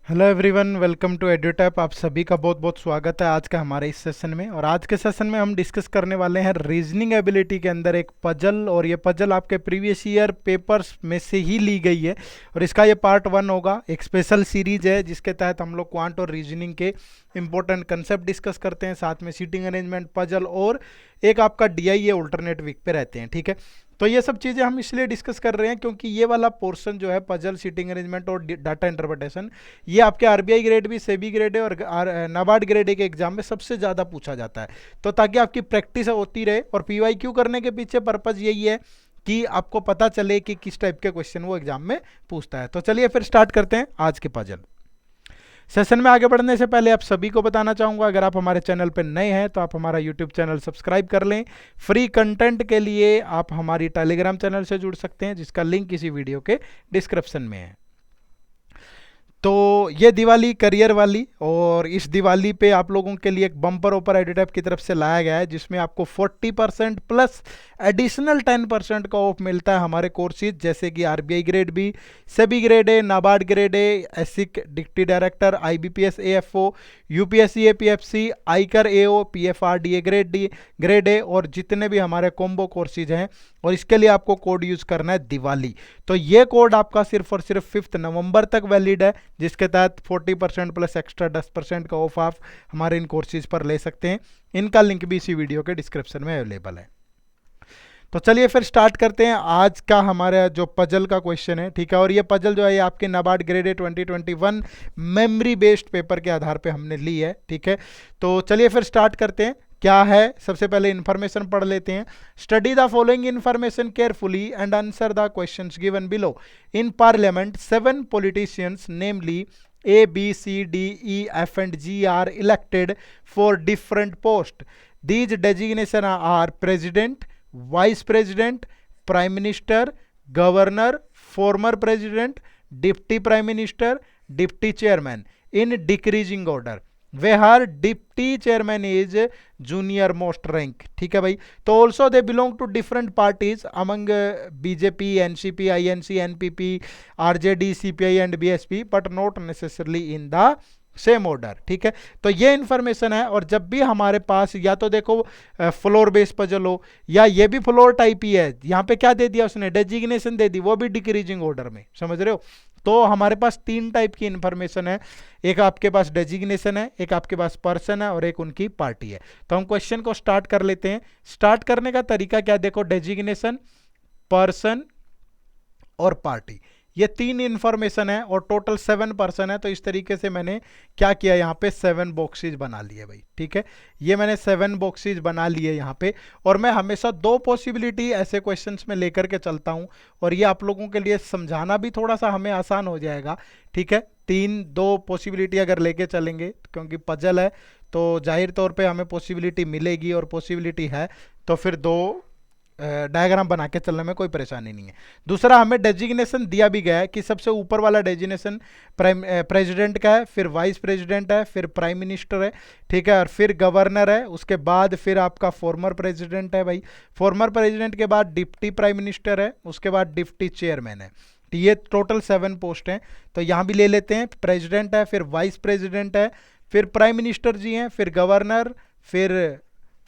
Hello everyone, welcome to Edutap. आप सभी का बहुत बहुत स्वागत है आज का हमारे इस सेशन में। और आज के सेशन में हम डिस्कस करने वाले हैं रीजनिंग एबिलिटी के अंदर एक पजल। और ये पजल आपके प्रीवियस ईयर पेपर्स में से ही ली गई है और इसका ये पार्ट 1 होगा। एक स्पेशल सीरीज है जिसके तहत हम लोग क्वांट और रीजनिंग के इंपॉर्टेंट कंसेप्ट डिस्कस करते हैं, साथ में सीटिंग अरेंजमेंट, पजल और एक आपका डीआई ऑल्टरनेट वीक पे रहते हैं। ठीक है, तो ये सब चीज़ें हम इसलिए डिस्कस कर रहे हैं क्योंकि ये वाला पोर्शन जो है पजल, सीटिंग अरेंजमेंट और डाटा इंटरप्रिटेशन, ये आपके आरबीआई ग्रेड भी, सेबी ग्रेड है और नाबार्ड ग्रेड ए के एग्जाम में सबसे ज़्यादा पूछा जाता है। तो ताकि आपकी प्रैक्टिस होती रहे, और पीवाईक्यू करने के पीछे पर्पज़ यही है कि आपको पता चले कि किस टाइप के क्वेश्चन वो एग्जाम में पूछता है। तो चलिए फिर स्टार्ट करते हैं आज के पजल सेशन में। आगे बढ़ने से पहले आप सभी को बताना चाहूँगा, अगर आप हमारे चैनल पर नए हैं तो आप हमारा यूट्यूब चैनल सब्सक्राइब कर लें। फ्री कंटेंट के लिए आप हमारी टेलीग्राम चैनल से जुड़ सकते हैं जिसका लिंक इसी वीडियो के डिस्क्रिप्शन में है। तो ये दिवाली करियर वाली, और इस दिवाली पे आप लोगों के लिए एक बम्पर ऑफर एडिटैप की तरफ से लाया गया है जिसमें आपको 40% प्लस एडिशनल 10% का ऑफ मिलता है हमारे कोर्सेज, जैसे कि RBI grade B, SEBI grade A, NABARD grade A, ESIC deputy director, IBPS AFO, UPSC APFC, ICAR AO, PFRDA grade A और जितने भी हमारे कॉम्बो कोर्सेज हैं। और इसके लिए आपको कोड यूज करना है दिवाली। तो ये कोड आपका सिर्फ और सिर्फ 5 नवंबर तक वैलिड है, जिसके तहत 40% प्लस एक्स्ट्रा 10% का ऑफ आप हमारे इन कोर्सेज पर ले सकते हैं। इनका लिंक भी इसी वीडियो के डिस्क्रिप्शन में अवेलेबल है। तो चलिए फिर स्टार्ट करते हैं आज का हमारा जो पजल का क्वेश्चन है। ठीक है, और ये पजल जो है ये आपके नाबार्ड ग्रेड ए 2021 मेमोरी बेस्ड पेपर के आधार पे हमने ली है। ठीक है, तो चलिए फिर स्टार्ट करते हैं। क्या है, सबसे पहले इन्फॉर्मेशन पढ़ लेते हैं। Study the following information carefully and answer the questions given below. In parliament 7 politicians namely A, B, C, D, E, F and G are elected for different posts. These designations are president, vice president, prime minister, governor, former president, deputy prime minister, deputy chairman in decreasing order, where deputy chairman is junior most rank. ठीक है भाई, तो also they belong to different parties among BJP, NCP, INC, NPP, RJD, CPI and BSP, but not necessarily in the same order. ठीक है, तो ये information है। और जब भी हमारे पास या तो देखो फ्लोर बेस पजल हो, या ये भी फ्लोर टाइप ही है, यहाँ पे क्या दे दिया उसने, डेजिग्नेशन दे दी, वो भी डिक्रीजिंग ऑर्डर में, समझ रहे हो। तो हमारे पास 3 टाइप की इंफॉर्मेशन है, एक आपके पास डेजिग्नेशन है, एक आपके पास पर्सन है और एक उनकी पार्टी है। तो हम क्वेश्चन को स्टार्ट कर लेते हैं। स्टार्ट करने का तरीका क्या, देखो, डेजिग्नेशन, पर्सन और पार्टी, ये 3 इंफॉर्मेशन है और टोटल 7 पर्सन है। तो इस तरीके से मैंने क्या किया, यहाँ पे 7 बॉक्सेज बना लिए भाई। ठीक है, ये मैंने 7 बॉक्सेज बना लिए यहाँ पे। और मैं हमेशा 2 पॉसिबिलिटी ऐसे क्वेश्चंस में लेकर के चलता हूँ, और ये आप लोगों के लिए समझाना भी थोड़ा सा हमें आसान हो जाएगा। ठीक है, 2 पॉसिबिलिटी अगर लेके चलेंगे, क्योंकि पजल है तो जाहिर तौर पे हमें पॉसिबिलिटी मिलेगी, और पॉसिबिलिटी है तो फिर 2 डायग्राम बना के चलने में कोई परेशानी नहीं है। दूसरा, हमें डेजिग्नेशन दिया भी गया है कि सबसे ऊपर वाला डेजिग्नेशन प्रेसिडेंट का है, फिर वाइस प्रेसिडेंट है, फिर प्राइम मिनिस्टर है। ठीक है, और फिर गवर्नर है, उसके बाद फिर आपका फॉर्मर प्रेसिडेंट है भाई। फॉर्मर प्रेसिडेंट के बाद डिप्टी प्राइम मिनिस्टर है, उसके बाद डिप्टी चेयरमैन है। तो ये टोटल 7 पोस्ट हैं। तो यहाँ भी ले लेते हैं, प्रेसिडेंट है, फिर वाइस प्रेसिडेंट है, फिर प्राइम मिनिस्टर जी हैं, फिर गवर्नर, फिर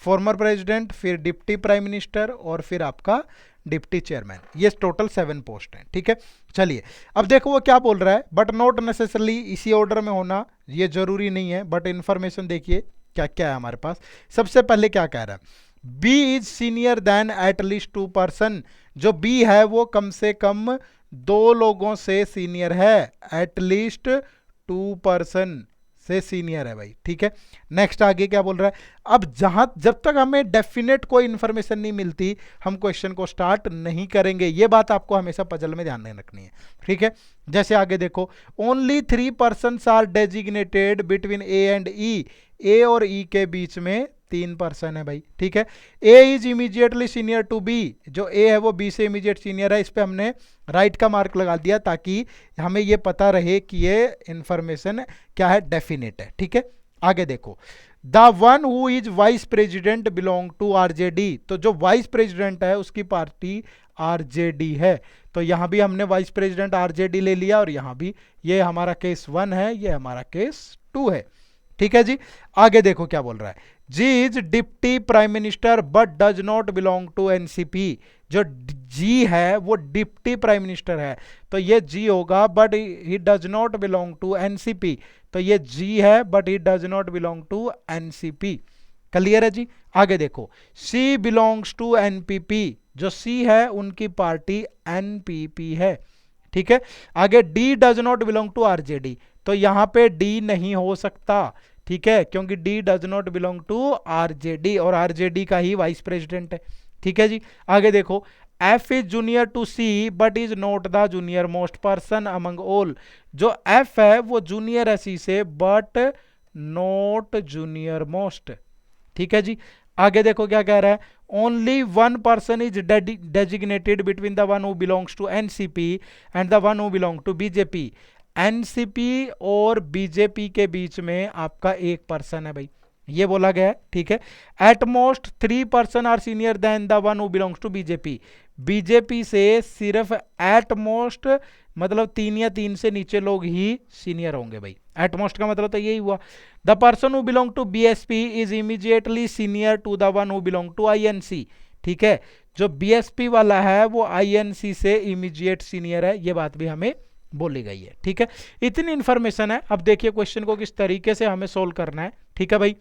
फॉर्मर प्रेसिडेंट, फिर डिप्टी प्राइम मिनिस्टर और फिर आपका डिप्टी चेयरमैन। ये टोटल 7 पोस्ट हैं। ठीक है, चलिए अब देखो वो क्या बोल रहा है, बट नॉट नेसेसरली इसी ऑर्डर में होना ये जरूरी नहीं है, बट इंफॉर्मेशन देखिए क्या क्या है हमारे पास। सबसे पहले क्या कह रहा है, B is senior than at least 2 person. जो बी है वो कम से कम 2 लोगों से सीनियर है, एट लीस्ट 2 पर्सन से सीनियर है भाई। ठीक है, नेक्स्ट आगे क्या बोल रहा है, अब जब तक हमें डेफिनेट कोई इंफॉर्मेशन नहीं मिलती हम क्वेश्चन को स्टार्ट नहीं करेंगे। ये बात आपको हमेशा पजल में ध्यान में रखनी है। ठीक है, जैसे आगे देखो, only 3 persons are designated between A and E. A और ई के बीच में 3 पर्सन है भाई। ठीक है, A is immediately senior to B, जो ए है वो बी से इमीडिएट सीनियर है। इस पे हमने राइट का मार्क लगा दिया ताकि हमें ये पता रहे कि ये इंफॉर्मेशन क्या है, डेफिनेट है। ठीक है, आगे देखो, the one who is vice president belong to RJD. तो जो वाइस प्रेसिडेंट है उसकी पार्टी आरजेडी है। तो यहां भी हमने वाइस प्रेसिडेंट आरजेडी ले लिया और यहां भी ये हमारा केस 1 है, ये हमारा केस 2 है। ठीक है जी, आगे देखो क्या बोल रहा है। G is deputy prime minister but does not belong to NCP. जो जी है वो डिप्टी प्राइम मिनिस्टर है, तो ये जी होगा, but he does not belong to NCP. तो ये जी है but he does not belong to NCP. Clear है जी। आगे देखो, सी बिलोंग्स टू एनपीपी। जो सी है उनकी पार्टी एनपीपी है। ठीक है, आगे D does not belong to RJD. तो यहां पे डी नहीं हो सकता, ठीक है, क्योंकि D does not belong to RJD और आरजेडी का ही वाइस प्रेसिडेंट है। ठीक है जी, आगे देखो, F is junior to C but is not the junior most person among all. जो एफ है वो जूनियर है सी से बट नॉट जूनियर मोस्ट। ठीक है जी, आगे देखो क्या कह रहा है। Only one person is designated between the one who belongs to NCP and the one who belong to BJP. NCP और बीजेपी के बीच में आपका एक पर्सन है भाई, ये बोला गया है। ठीक है, at most 3 person are senior than the one who belongs to BJP. BJP से सिर्फ एट मोस्ट मतलब 3 या 3 से नीचे लोग ही सीनियर होंगे भाई। एट मोस्ट का मतलब तो यही हुआ। The person who belong to BSP is immediately senior to the one who belong to INC. ठीक है, जो बीएसपी वाला है वो आईएनसी से इमीडिएट सीनियर है, ये बात भी हमें बोली गई है। ठीक है, इतनी इंफॉर्मेशन है। अब देखिए क्वेश्चन को किस तरीके से हमें सोल्व करना है। ठीक है भाई,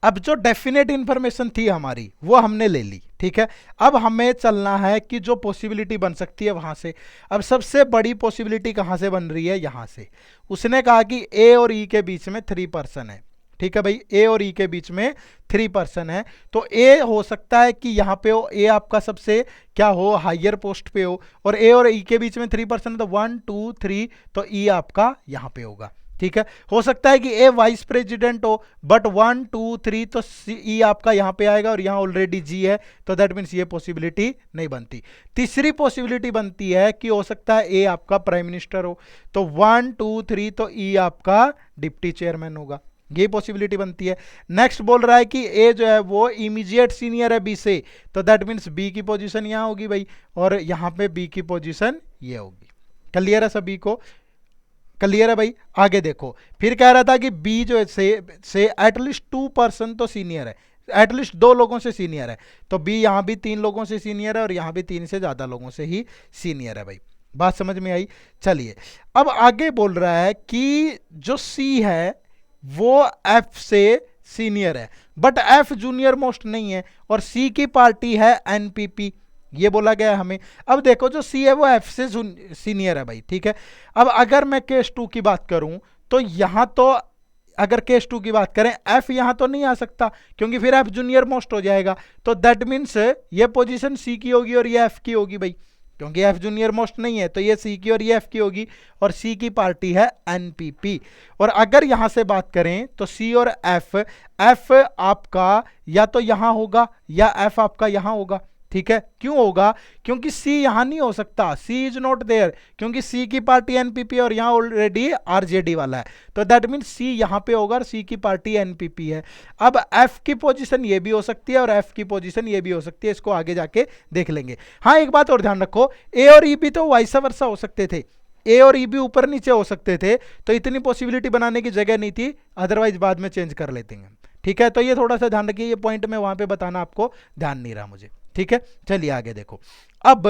अब जो डेफिनेट इंफॉर्मेशन थी हमारी वो हमने ले ली। ठीक है, अब हमें चलना है कि जो पॉसिबिलिटी बन सकती है वहां से। अब सबसे बड़ी पॉसिबिलिटी कहां से बन रही है, यहां से। उसने कहा कि ए और ई के बीच में 3 पर्सन है। ठीक है भाई, ए और ई के बीच में 3 पर्सन है, तो ए हो सकता है कि यहाँ पे हो, ए आपका सबसे क्या हो, हायर पोस्ट पे हो, और ए और ई के बीच में 3 पर्सन है, तो 1 2 3, तो ई आपका यहाँ पे होगा। ठीक है, हो सकता है कि ए वाइस प्रेसिडेंट हो, बट 1 2 3 तो ई आपका यहाँ पे आएगा और यहाँ ऑलरेडी जी है, तो दैट मीन्स ये पॉसिबिलिटी नहीं बनती। तीसरी पॉसिबिलिटी बनती है कि हो सकता है ए आपका प्राइम मिनिस्टर हो, तो 1 2 3 तो ई आपका डिप्टी चेयरमैन होगा, ये पॉसिबिलिटी बनती है। नेक्स्ट बोल रहा है कि ए जो है वो इमीडिएट सीनियर है बी से, तो दैट मीन्स बी की पोजीशन यहाँ होगी भाई, और यहाँ पे बी की पोजीशन ये होगी। क्लियर है सभी को, क्लियर है भाई। आगे देखो, फिर कह रहा था कि बी जो से एटलीस्ट 2 पर्सन तो सीनियर है, एटलीस्ट 2 लोगों से सीनियर है, तो बी यहाँ भी 3 लोगों से सीनियर है और यहाँ भी 3 से ज्यादा लोगों से ही सीनियर है भाई। बात समझ में आई। चलिए, अब आगे बोल रहा है कि जो सी है वो एफ से सीनियर है, बट एफ जूनियर मोस्ट नहीं है, और सी की पार्टी है एनपीपी, ये बोला गया है हमें। अब देखो, जो सी है वो एफ से सीनियर है भाई। ठीक है, अब अगर मैं केस 2 की बात करूं तो यहां तो अगर केस 2 की बात करें, एफ यहां तो नहीं आ सकता क्योंकि फिर एफ जूनियर मोस्ट हो जाएगा, तो दैट मीन्स ये पोजीशन सी की होगी और ये एफ की होगी भाई, क्योंकि एफ जूनियर मोस्ट नहीं है, तो ये सी की और ये एफ की होगी, और सी की पार्टी है एनपीपी। और अगर यहां से बात करें तो सी और एफ, एफ आपका या तो यहां होगा या एफ आपका यहां होगा। ठीक है, क्यों होगा, क्योंकि सी यहां नहीं हो सकता, सी इज नॉट देयर, क्योंकि सी की पार्टी एनपीपी और यहां ऑलरेडी आरजेडी वाला है, तो दैट मीन सी यहां पे होगा और सी की पार्टी एनपीपी है। अब एफ की पोजीशन ये भी हो सकती है और एफ की पोजीशन ये भी हो सकती है, इसको आगे जाके देख लेंगे। हाँ, एक बात और ध्यान रखो, ए और ई भी तो वाइस वर्सा हो सकते थे, ए और ई भी ऊपर नीचे हो सकते थे, तो इतनी पॉसिबिलिटी बनाने की जगह नहीं थी, अदरवाइज बाद में चेंज कर लेते हैं। ठीक है, तो ये थोड़ा सा ध्यान रखिए, ये पॉइंट में वहां पे बताना आपको ध्यान नहीं रहा मुझे। ठीक है, चलिए आगे देखो। अब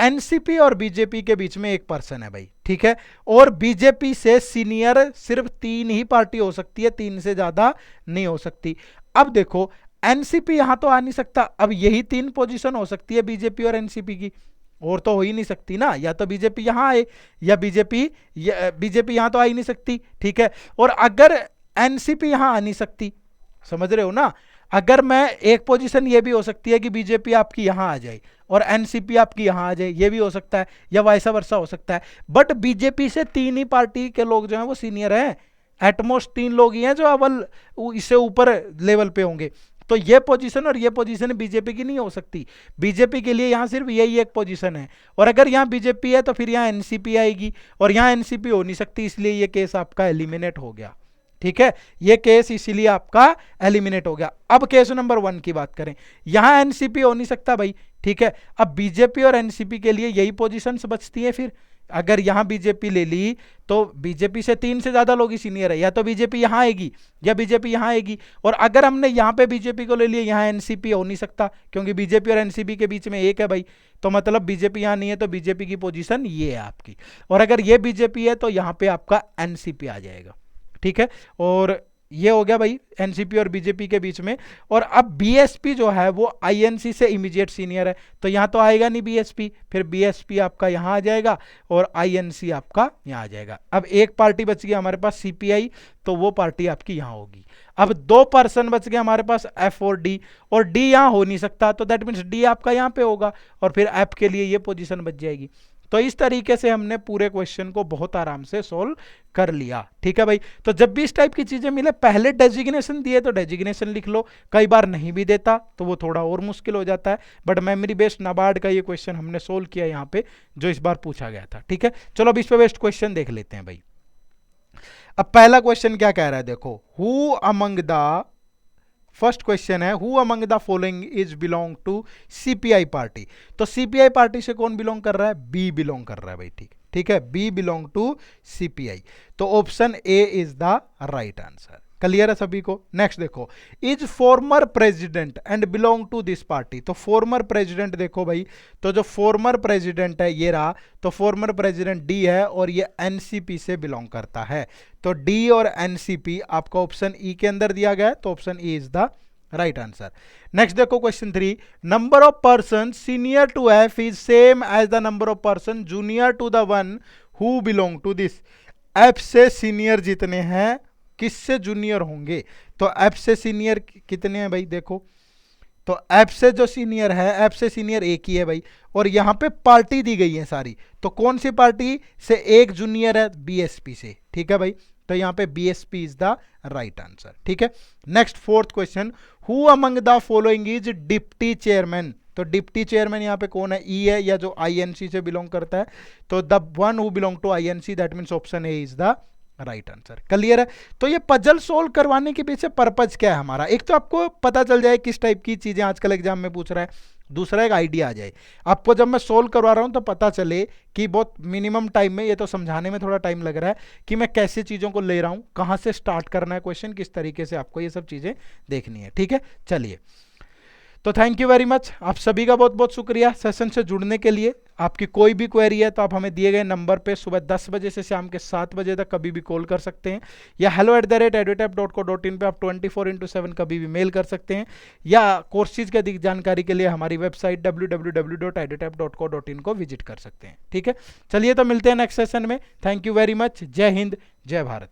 एनसीपी और बीजेपी के बीच में एक पर्सन है भाई। ठीक है, और बीजेपी से सीनियर सिर्फ 3 ही पार्टी हो सकती है, 3 से ज्यादा नहीं हो सकती। अब देखो, एनसीपी यहां तो आ नहीं सकता, अब यही 3 पोजीशन हो सकती है बीजेपी और एनसीपी की, और तो हो ही नहीं सकती ना, या तो बीजेपी यहां आए या बीजेपी यहां तो आ ही नहीं सकती। ठीक है, और अगर एनसीपी यहां आ नहीं सकती, समझ रहे हो ना, अगर मैं एक पोजीशन ये भी हो सकती है कि बीजेपी आपकी यहां आ जाए और एनसीपी आपकी यहां आ जाए, ये भी हो सकता है, या वाइसा वर्सा हो सकता है, बट बीजेपी से 3 ही पार्टी के लोग जो हैं वो सीनियर हैं, एटमोस्ट 3 लोग ही हैं जो अव्वल इससे ऊपर लेवल पे होंगे, तो ये पोजीशन और ये पोजीशन बीजेपी की नहीं हो सकती। बीजेपी के लिए यहां सिर्फ यही एक पोजीशन है, और अगर यहां बीजेपी है तो फिर यहां एनसीपी आएगी, और यहां एनसीपी हो नहीं सकती, इसलिए ये केस आपका एलिमिनेट हो गया। ठीक है, ये केस इसीलिए आपका एलिमिनेट हो गया। अब केस नंबर 1 की बात करें, यहां एनसीपी हो नहीं सकता भाई, ठीक है। अब बीजेपी और एनसीपी के लिए यही पोजीशंस बचती है फिर। अगर यहां बीजेपी ले ली तो बीजेपी से 3 से ज्यादा लोग ही सीनियर है, या तो बीजेपी यहां आएगी या बीजेपी यहां आएगी। और अगर हमने यहां पे बीजेपी को ले लिया, यहां एनसीपी हो नहीं सकता, क्योंकि बीजेपी और एनसीपी के बीच में एक है भाई, तो मतलब बीजेपी यहां नहीं है, तो बीजेपी की पोजीशन ये है आपकी। और अगर ये बीजेपी है तो यहां पे आपका एनसीपी आ जाएगा, ठीक है। और ये हो गया भाई एनसीपी और बीजेपी के बीच में। और अब बीएसपी जो है वो आईएनसी से इमीडिएट सीनियर है, तो यहां तो आएगा नहीं बीएसपी, फिर बीएसपी आपका यहां आ जाएगा और आईएनसी आपका यहां आ जाएगा। अब एक पार्टी बच गई हमारे पास सीपीआई, तो वो पार्टी आपकी यहां होगी। अब 2 पर्सन बच गए हमारे पास एफ और डी यहां हो नहीं सकता, तो दैट मीन्स डी आपका यहां पे होगा, और फिर एफ के लिए ये पोजीशन बच जाएगी। तो इस तरीके से हमने पूरे क्वेश्चन को बहुत आराम से सोल्व कर लिया, ठीक है भाई। तो जब भी इस टाइप की चीजें मिले, पहले डेजिग्नेशन दिए तो डेजिग्नेशन लिख लो, कई बार नहीं भी देता तो वो थोड़ा और मुश्किल हो जाता है। बट मेमोरी बेस्ड नाबार्ड का ये क्वेश्चन हमने सोल्व किया यहाँ पे, जो इस बार पूछा गया था, ठीक है। चलो अब इस पे बेस्ड क्वेश्चन देख लेते हैं भाई। अब पहला क्वेश्चन क्या कह रहा है, देखो, who among the, first question है, who among the following is belong to CPI party. तो सीपीआई पार्टी से कौन बिलोंग कर रहा है, बी बिलोंग कर रहा है भाई, ठीक है, बी बिलोंग टू सीपीआई। तो option A is the right answer. Clear है सभी को। नेक्स्ट देखो, is former president and belong to this party. तो फॉर्मर प्रेसिडेंट देखो भाई, तो जो फॉर्मर प्रेसिडेंट है ये रहा, तो फॉर्मर प्रेसिडेंट डी है और ये एनसीपी से बिलोंग करता है। तो डी और एनसीपी आपका ऑप्शन ई के अंदर दिया गया है, तो option E is the right answer. Next देखो question 3, number of person senior to F is same as the number of person junior to the one who belong to this. F से senior जितने हैं, किससे junior होंगे, तो F से senior कितने हैं भाई, देखो, तो एफ से जो सीनियर है, एफ से सीनियर एक ही है भाई, और यहां पे पार्टी दी गई है सारी, तो कौन सी पार्टी से एक जूनियर है, बीएसपी से, ठीक है भाई। तो यहां पे BSP is the right answer, ठीक है। Next fourth question, who among the following is deputy chairman. तो डिप्टी चेयरमैन यहाँ पे कौन है, ई है, या जो आईएनसी से बिलोंग करता है, तो the one who belong to INC, that means option A is the right answer. Clear है। तो ये पजल सोल्व करवाने के पीछे पर्पज क्या है हमारा, एक तो आपको पता चल जाए किस टाइप की चीजें आजकल एग्जाम में पूछ रहा है, दूसरा एक आइडिया आ जाए आपको, जब मैं सोल्व करवा रहा हूं तो पता चले कि बहुत मिनिमम टाइम में, ये तो समझाने में थोड़ा टाइम लग रहा है, कि मैं कैसे चीजों को ले रहा हूं, कहां से स्टार्ट करना है क्वेश्चन, किस तरीके से आपको ये सब चीजें देखनी है, ठीक है। चलिए, तो थैंक यू वेरी मच, आप सभी का बहुत बहुत शुक्रिया सेशन से जुड़ने के लिए। आपकी कोई भी क्वेरी है तो आप हमें दिए गए नंबर पे सुबह 10 बजे से शाम के 7 बजे तक कभी भी कॉल कर सकते हैं, या hello@edutap.co.in पे आप 24/7 कभी भी मेल कर सकते हैं, या कोर्सेज की अधिक जानकारी के लिए हमारी वेबसाइट www.edutap.co.in को विजिट कर सकते हैं, ठीक है। चलिए, तो मिलते हैं नेक्स्ट सेशन में। थैंक यू वेरी मच, जय हिंद, जय भारत।